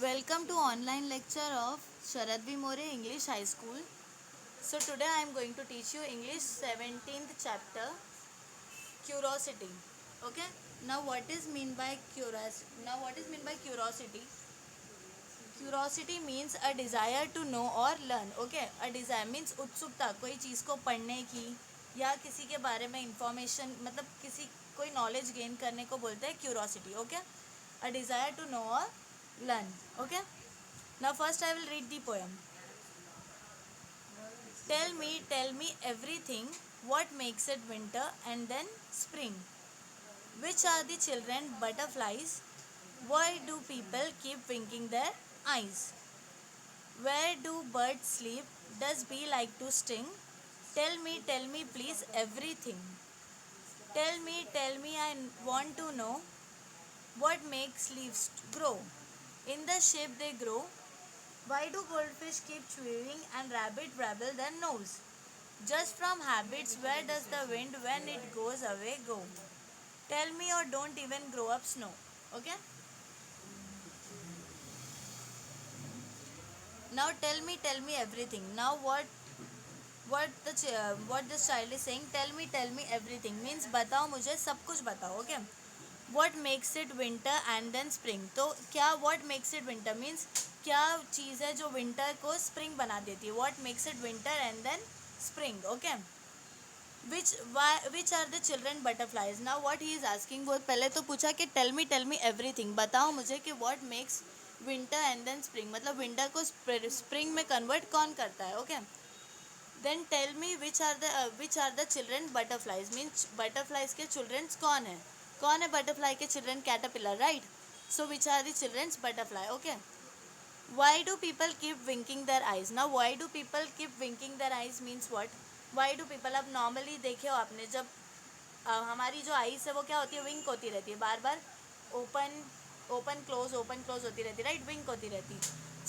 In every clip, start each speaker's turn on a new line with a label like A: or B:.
A: Welcome to online lecture of Sharad V. More English High School. So today I am going to teach you English 17th chapter, curiosity. Okay. Now what is mean by curiosity? Curiosity? Curiosity means a desire to know or learn. Okay. A desire means उत्सुकता, कोई चीज़ को पढ़ने की या किसी के बारे में इंफॉर्मेशन, मतलब किसी कोई नॉलेज गेन करने को बोलते हैं curiosity. Okay. A desire to know or learn. Okay. Now first I will read the poem. Tell me everything. What makes it winter and then spring? Which are the children butterflies? Why do people keep winking their eyes? Where do birds sleep? Does bee like to sting? Tell me please everything. Tell me, I want to know what makes leaves grow. In the shape they grow. Why do goldfish keep chewing and rabbit wabble their nose? Just from habits, where does the wind when it goes away go? Tell me or don't even grow up snow. Okay? Now tell me everything. Now what this child is saying? Tell me everything means बताओ मुझे सब कुछ बताओ. Okay? What makes it winter and then spring? तो क्या what makes it winter means क्या चीज़ है जो विंटर को स्प्रिंग बना देती है. What makes it winter and then spring? Okay. Which are the children butterflies? Now what he is asking, वो पहले तो पूछा कि tell me everything, बताओ मुझे कि what makes winter and then spring, मतलब विंटर को स्प्रिंग में कन्वर्ट कौन करता है. Okay. Then tell me which are the children butterflies means butterflies के चिल्ड्रंस कौन है बटरफ्लाई के children? Caterpillar, right. So which are the childrens butterfly. Okay. Why do people keep winking their eyes? Now why do people keep winking their eyes means what? Why do people, अब normally देखे हो आपने, जब हमारी जो eyes है वो क्या होती है, विंक होती रहती है, बार बार ओपन क्लोज होती रहती है, राइट. विंक होती रहती है.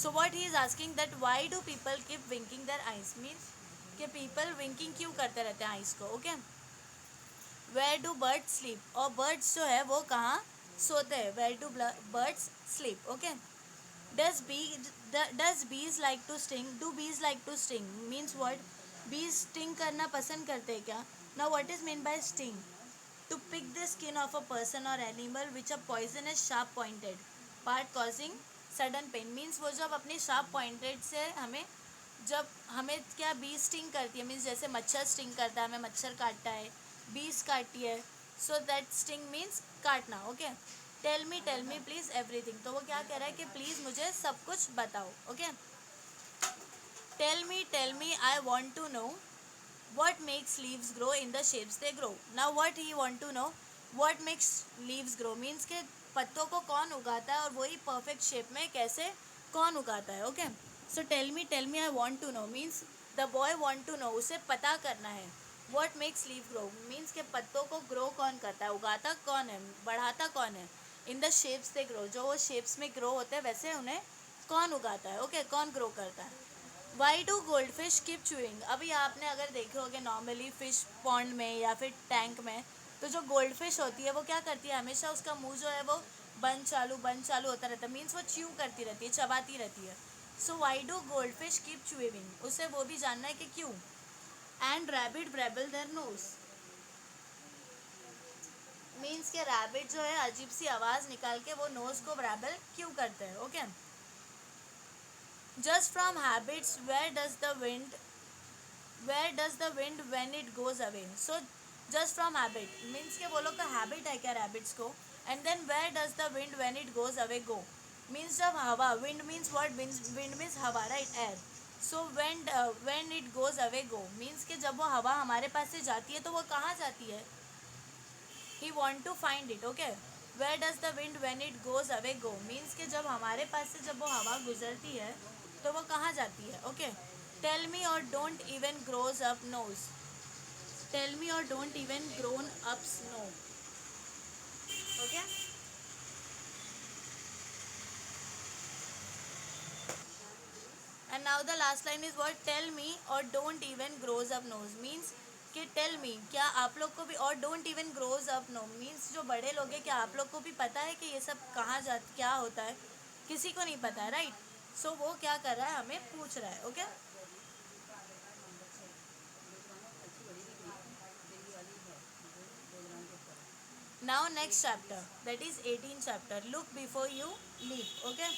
A: So what he is asking that why do people keep winking their eyes means कि पीपल विंकिंग क्यों करते रहते हैं आईज को. Okay. Where do birds sleep, और बर्ड्स जो है वो कहाँ सोते हैं. Where do birds sleep. Okay. Does bees like to sting? Do bees like to sting? Means what? Bees sting करना पसंद करते हैं क्या? Now what is meant by sting? To pick the skin of a person or animal which a poisonous sharp pointed part causing sudden pain. Means वो जब अपने sharp pointed से हमें क्या बी स्टिंग करती है, मीन्स जैसे मच्छर स्टिंग करता है, हमें मच्छर काटता है, बीज काटती है. सो दैट स्टिंग मीन्स काटना. Okay. Tell me please everything. तो वो क्या कह रहा है कि प्लीज़ मुझे सब कुछ बताओ. Okay. Tell me I want to know what makes leaves grow in the shapes they grow. Now what he want to know, what makes leaves grow means के पत्तों को कौन उगाता है और वही परफेक्ट शेप में कैसे कौन उगाता है. Okay. So tell me I want to know means the boy want to know, उसे पता करना है. What makes leave grow means के पत्तों को ग्रो कौन करता है, उगाता कौन है, बढ़ाता कौन है. In the shapes they grow, जो वो शेप्स में ग्रो होते हैं वैसे उन्हें कौन उगाता है. ओके. कौन ग्रो करता है. Y do goldfish keep chewing. अभी आपने अगर देखे होगे नॉर्मली फिश पॉन्ड में या फिर टैंक में, तो जो गोल्ड फिश होती है वो क्या करती है, हमेशा उसका मुंह जो है वो बंद चालू होता रहता है, मीन्स वो च्यू करती रहती है, चबाती रहती है. So why do goldfish keep chewing, उसे वो भी जानना है कि क्यों. And rabbit brabble their nose means के रैबिट जो है अजीब सी आवाज़ निकाल के वो नोज को ब्रेबल क्यों करते हैं. Okay. Just from habits, where does the wind when it goes away? So just from habit means के वो लोग का habit है क्या rabbits को. And then where does the wind when it goes away go means जब हवा, wind means what, wind means हवा, right, air. So when it goes away go means कि जब वो हवा हमारे पास से जाती है तो वो कहाँ जाती है. He want to find it. Okay. Where does the wind when it goes away go means कि जब हमारे पास से जब वो हवा गुजरती है तो वो कहाँ जाती है. Okay. Tell me or don't even grows up knows. Tell me or don't even grown up know. Okay. And now the last line is what, tell me or don't even grows up knows means कि tell me, क्या आप लोग को भी, or don't even grows up know means जो बड़े लोग हैं क्या आप लोग को भी पता है कि ये सब कहाँ क्या होता है, किसी को नहीं पता है, राइट? सो वो क्या कर रहा है, हमें पूछ रहा है, okay? Now next chapter, that is 18 chapter, look before you leap, okay?